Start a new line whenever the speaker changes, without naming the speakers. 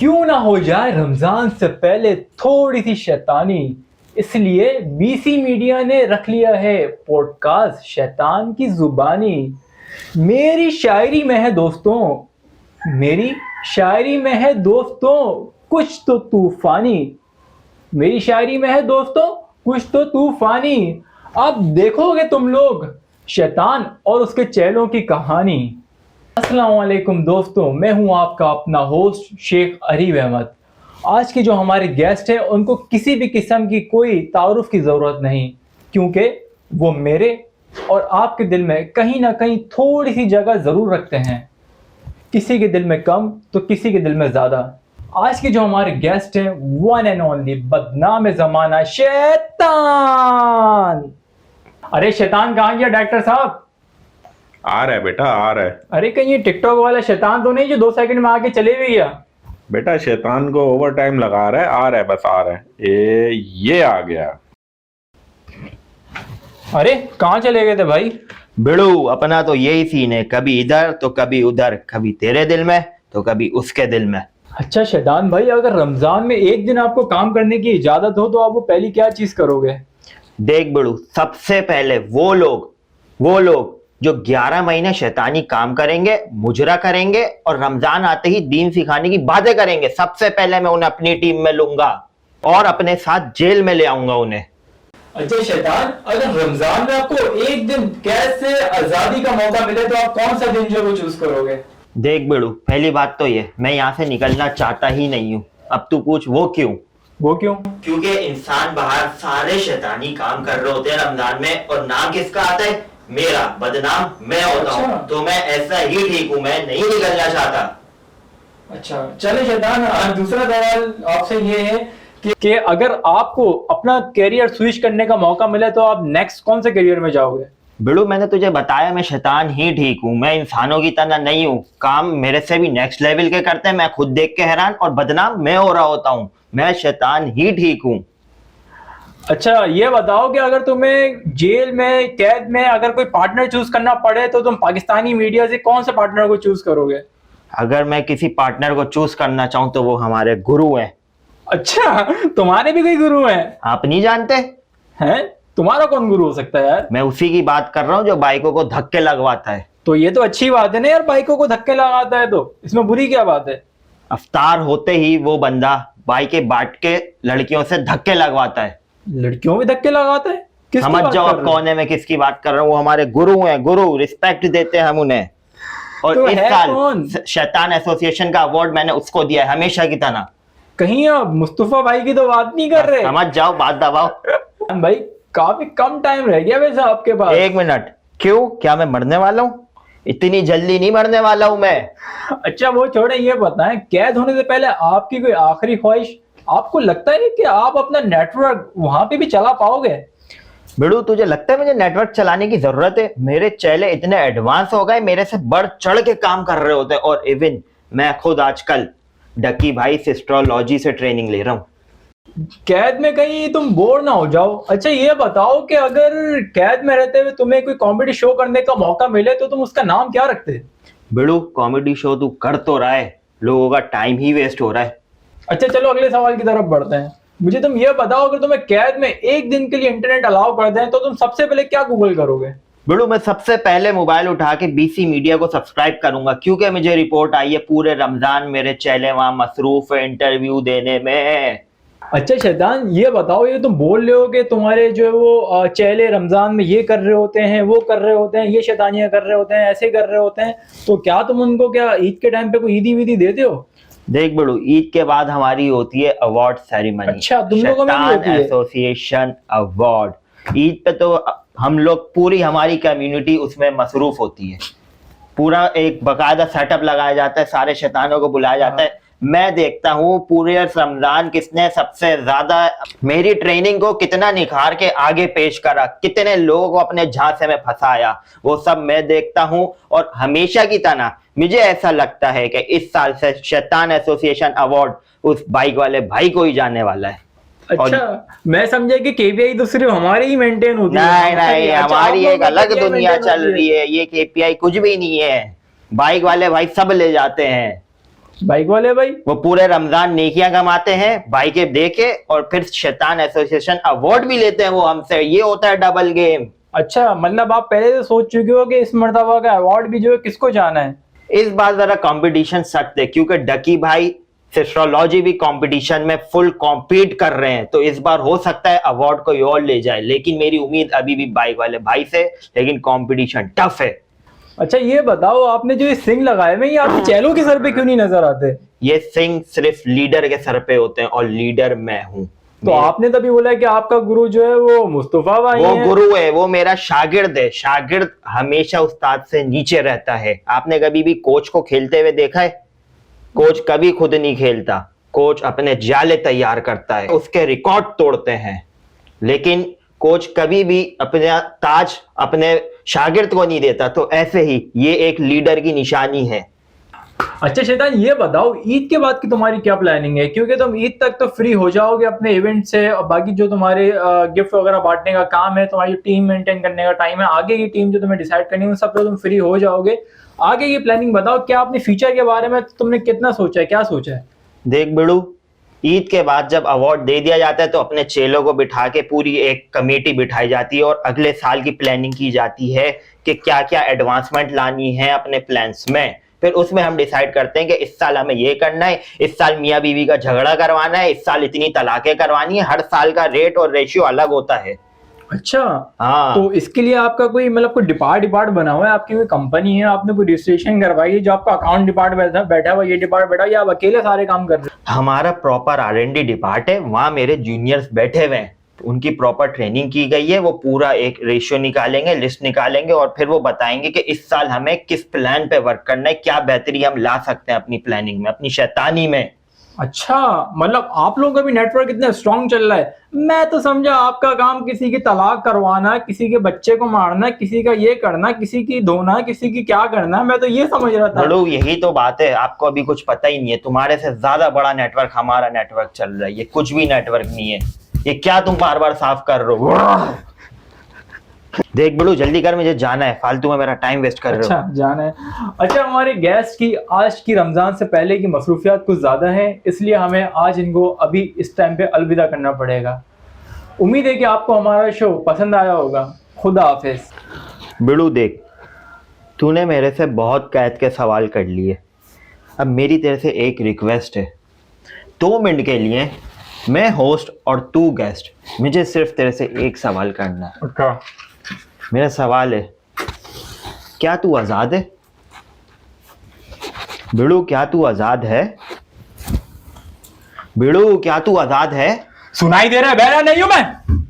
क्यों ना हो जाए रमजान से पहले थोड़ी सी शैतानी, इसलिए बीसी मीडिया ने रख लिया है पॉडकास्ट शैतान की जुबानी। मेरी शायरी में है दोस्तों, मेरी शायरी में है दोस्तों कुछ तो तूफानी। मेरी शायरी में है दोस्तों कुछ तो तूफानी। अब देखोगे तुम लोग शैतान और उसके चेलों की कहानी। अस्सलाम वालेकुम दोस्तों, मैं हूं आपका अपना होस्ट शेख अरीब अहमद। आज के जो हमारे गेस्ट हैं उनको किसी भी किस्म की कोई तारुफ की ज़रूरत नहीं, क्योंकि वो मेरे और आपके दिल में कहीं ना कहीं थोड़ी सी जगह ज़रूर रखते हैं। किसी के दिल में कम तो किसी के दिल में ज़्यादा। आज के जो हमारे गेस्ट हैं वन एंड ओनली बदनाम ज़माना शैतान। अरे शैतान कहाँ गया डॉक्टर साहब?
आ रहा है बेटा, आ रहा है।
अरे कहीं ये टिकटॉक वाला शैतान तो नहीं जो 2 सेकंड में आके चले भी गया?
बेटा शैतान को ओवर टाइम लगा रहा है, आ रहा है, बस आ रहा है। ये आ गया।
अरे कहाँ चले गए थे भाई?
बिड़ू अपना तो यही सीन है, कभी इधर तो कभी उधर, कभी तेरे दिल में तो कभी उसके दिल में।
अच्छा शैतान भाई, अगर रमजान में एक दिन आपको काम करने की इजाजत हो तो आप वो पहली क्या चीज करोगे?
देख बिड़ू, सबसे पहले वो लोग जो 11 महीने शैतानी काम करेंगे, मुजरा करेंगे और रमजान आते ही दीन सिखाने की बातें करेंगे, सबसे पहले मैं उन्हें अपनी टीम में लूंगा और अपने साथ जेल में ले आऊंगा उन्हें।
अच्छा शैतान, अगर रमजान में आपको एक दिन कैद से आजादी का मौका मिले तो आप कौन सा दिन जो वो चूज करोगे?
देख बिड़ू, पहली बात तो ये, मैं यहाँ से निकलना चाहता ही नहीं हूँ। अब तू पूछ वो क्यों?
वो क्यों?
क्योंकि इंसान बाहर सारे शैतानी काम कर रहे होते हैं रमजान में, और नाम किसका आता है? मेरा। बदनाम मैं होता हूँ।
अच्छा।
तो मैं ऐसा ही ठीक हूँ, मैं नहीं निकलना चाहता।
अच्छा चले शैतान, दूसरा सवाल आपसे ये है कि अगर आपको अपना करियर स्विच करने का मौका मिले तो आप नेक्स्ट कौन से करियर में जाओगे?
बिड़ू, मैंने तुझे बताया मैं शैतान ही ठीक हूँ, मैं इंसानों की तरह नहीं हूँ। काम मेरे से भी नेक्स्ट लेवल के करते हैं, मैं खुद देख के हैरान, और बदनाम मैं हो रहा होता हूँ। मैं शैतान ही ठीक हूँ।
अच्छा ये बताओ कि अगर तुम्हें जेल में कैद में अगर कोई पार्टनर चूज करना पड़े तो तुम पाकिस्तानी मीडिया से कौन से पार्टनर को चूज करोगे?
अगर मैं किसी पार्टनर को चूज करना चाहूँ तो वो हमारे गुरु हैं।
अच्छा, तुम्हारे भी कोई गुरु हैं?
आप नहीं जानते?
हैं? तुम्हारा कौन गुरु हो सकता है यार?
मैं उसी की बात कर रहा हूँ जो बाइकों को धक्के लगवाता है।
तो ये तो अच्छी बात है ना यार, बाइकों को धक्के लगाता है तो इसमें बुरी क्या बात है?
अफ्तार होते ही वो बंदा बाइकें बांट के लड़कियों से धक्के लगवाता है।
लड़कियों में धक्के लगाता है? किसकी
समझ
बात
जाओ
कर
अब
रहे हो?
कौन है, मैं किसकी बात कर रहा हूँ। वो हमारे गुरु हैं, गुरु, रिस्पेक्ट देते हैं हम उन्हें। और
तो
इस
है
साल
कौन?
शैतान एसोसिएशन का अवार्ड मैंने उसको दिया है, हमेशा की तरह।
कहीं आप मुस्तफा भाई की तो बात नहीं कर रहे?
समझ जाओ, बात दबाओ।
भाई काफी कम टाइम रह गया वैसे आपके पास।
1 मिनट, क्यों? क्या मैं मरने वाला हूँ? इतनी जल्दी नहीं मरने वाला हूँ मैं।
अच्छा वो छोड़े, ये बताएं कैद होने से पहले आपकी कोई आखिरी ख्वाहिश? आपको लगता है कि आप अपना नेटवर्क वहां पे भी चला पाओगे?
बिड़ू, तुझे लगता है मुझे नेटवर्क चलाने की जरूरत है? मेरे चेले इतने एडवांस हो गए, मेरे से बढ़ चढ़ के काम कर रहे होते हैं। और इवन मैं खुद आजकल डकी भाई से एस्ट्रोलॉजी से ट्रेनिंग ले रहा हूँ।
कैद में कहीं तुम बोर ना हो जाओ। अच्छा ये बताओ कि अगर कैद में रहते हुए तुम्हें कोई कॉमेडी शो करने का मौका मिले तो तुम उसका नाम क्या रखते?
बिड़ू, कॉमेडी शो तू कर तो रहा है, लोगों का टाइम ही वेस्ट हो रहा है।
अच्छा चलो अगले सवाल की तरफ बढ़ते हैं। मुझे तुम ये बताओ, अगर तुम्हें कैद में एक दिन के लिए इंटरनेट अलाउ कर दें तो तुम सबसे पहले क्या गूगल करोगे?
बिड़ू, मैं सबसे पहले मोबाइल उठा के बीसी मीडिया को सब्सक्राइब करूंगा, क्योंकि मुझे रिपोर्ट आई है पूरे रमजान मेरे चेले वहां मसरूफ है इंटरव्यू देने में।
अच्छा शैतान, ये बताओ, ये तुम बोल रहे हो कि तुम्हारे जो है वो चेले रमजान में ये कर रहे होते हैं, वो कर रहे होते हैं, ये शैतानियां कर रहे होते हैं, ऐसे कर रहे होते हैं, तो क्या तुम उनको क्या ईद के टाइम पे कोई ईदी वीदी देते हो?
देख बिड़ू, ईद के बाद हमारी होती है अवार्ड सेरेमनी।
अच्छा, तुम लोगों में भी होती है?
Association award. ईद पे तो हम लोग, पूरी हमारी कम्युनिटी उसमें मसरूफ होती है। पूरा एक बकायदा सेटअप लगाया जाता है, सारे शैतानों को बुलाया जाता है। मैं देखता हूँ पूरे रमजान किसने सबसे ज्यादा मेरी ट्रेनिंग को कितना निखार के आगे पेश करा, कितने लोगों को अपने झांसे में फंसाया, वो सब मैं देखता हूँ। और हमेशा की तरह मुझे ऐसा लगता है कि इस साल से शैतान एसोसिएशन अवार्ड उस बाइक वाले भाई को ही जाने वाला है।
अच्छा, मैं समझा कि केपीआई तो सिर्फ हमारी ही मेंटेन होती है।
नहीं,
अच्छा,
हमारी
आप
एक
लोगों
अलग
की
दुनिया
maintain
चल
होती है।
रही है। ये केपीआई कुछ भी नहीं है, बाइक वाले भाई सब ले जाते हैं।
बाइक वाले भाई?
वो पूरे रमजान नेकियां कमाते हैं बाइकें दे के, और फिर शैतान एसोसिएशन अवार्ड भी लेते हैं वो हमसे। ये होता है डबल गेम।
अच्छा, मतलब आप पहले से सोच चुके हो कि इस मर्तबा का अवार्ड भी जो है किसको जाना है?
इस बार जरा कंपटीशन सख्त है, क्योंकि डकी भाई सिस्ट्रोलॉजी भी कंपटीशन में फुल कॉम्पीट कर रहे हैं, तो इस बार हो सकता है अवार्ड कोई और ले जाए। लेकिन मेरी उम्मीद अभी भी बाइक वाले भाई से, लेकिन कंपटीशन टफ है।
अच्छा ये बताओ, आपने जो ये सिंग लगाए हुए हैं, ये आपके चेलों के सर पे क्यों नहीं नजर आते?
ये सिंह सिर्फ लीडर के सर पे होते हैं, और लीडर मैं हूँ।
तो आपने तभी बोला कि आपका गुरु जो है वो मुस्तफा भाई
वो
हैं।
गुरु है, वो मेरा शागिर्द है। शागिर्द हमेशा उस्ताद से नीचे रहता है। आपने कभी भी कोच को खेलते हुए देखा है? कोच कभी खुद नहीं खेलता, कोच अपने जाले तैयार करता है, उसके रिकॉर्ड तोड़ते हैं। लेकिन कोच कभी भी अपना ताज अपने शागिर्द को नहीं देता। तो ऐसे ही ये एक लीडर की निशानी है।
अच्छा शैतान, ये बताओ ईद के बाद की तुम्हारी क्या प्लानिंग है? क्योंकि तुम ईद तक तो फ्री हो जाओगे अपने इवेंट से, और बाकी जो तुम्हारे गिफ्ट वगैरह बांटने का काम है, तुम्हारी टीम मेंटेन करने का टाइम है, आगे की टीम जो तुम्हें डिसाइड करनी है, उन सब पे तुम फ्री हो जाओगे। आगे की प्लानिंग बताओ, क्या अपने फ्यूचर के बारे में तुमने कितना सोचा है, क्या सोचा है?
देख बिड़ू, ईद के बाद जब अवार्ड दे दिया जाता है तो अपने चेलों को बिठा के पूरी एक कमेटी बिठाई जाती है, और अगले साल की प्लानिंग की जाती है कि क्या क्या एडवांसमेंट लानी है अपने प्लान्स में। फिर उसमें हम डिसाइड करते हैं कि इस साल हमें ये करना है, इस साल मियाँ बीवी का झगड़ा करवाना है, इस साल इतनी तलाकें करवानी है। हर साल का रेट और रेशियो अलग होता है।
अच्छा,
हाँ।
तो इसके लिए आपका कोई मतलब कोई डिपार्ट बना हुआ है? आपकी कोई कंपनी है, आपने कोई रजिस्ट्रेशन करवाई है, जो आपका अकाउंट डिपार्ट बैठा हुआ, ये डिपार्ट बैठा हुआ, या आप अकेले सारे काम कर रहे हैं?
हमारा प्रॉपर R&D डिपार्ट है, वहां मेरे जूनियर्स बैठे हुए हैं, उनकी प्रॉपर ट्रेनिंग की गई है। वो पूरा एक रेशियो निकालेंगे, लिस्ट निकालेंगे, और फिर वो बताएंगे कि इस साल हमें किस प्लान पे वर्क करना है, क्या बेहतरी हम ला सकते हैं अपनी प्लानिंग में, अपनी शैतानी में।
अच्छा, मतलब आप लोगों का भी नेटवर्क इतना स्ट्रांग चल रहा है। मैं तो समझा आपका काम किसी की तलाक करवाना, किसी के बच्चे को मारना, किसी का ये करना, किसी की धोना, किसी की क्या करना, मैं तो ये समझ रहा था।
बड़ू, यही तो बात है, आपको अभी कुछ पता ही नहीं है। तुम्हारे से ज्यादा बड़ा नेटवर्क हमारा नेटवर्क चल रहा है। ये कुछ भी नेटवर्क नहीं है। ये क्या तुम बार बार साफ कर रहे हो? देख बड़ू, जल्दी कर, मुझे जाना है, फालतू में मेरा टाइम वेस्ट कर रहे हो।
अच्छा, जाना है। अच्छा, हमारे गेस्ट की आज की रमजान से पहले की मसरूफियात कुछ ज्यादा हैं, इसलिए हमें आज इनको अभी इस टाइम पे अलविदा करना पड़ेगा। उम्मीद है कि आपको हमारा शो पसंद आया होगा। खुदा हाफिज।
बिड़ू देख, तूने मेरे से बहुत कैद के सवाल कर लिए। अब मेरी तेरे से एक रिक्वेस्ट है, 2 मिनट के लिए मैं होस्ट और तू गेस्ट, मुझे सिर्फ तेरे से एक सवाल करना है।
अच्छा,
मेरा सवाल है, क्या तू आजाद है? बिड़ू, क्या तू आजाद है? बिड़ू, क्या तू आजाद है?
सुनाई दे रहा है? बहरा नहीं हूं मैं।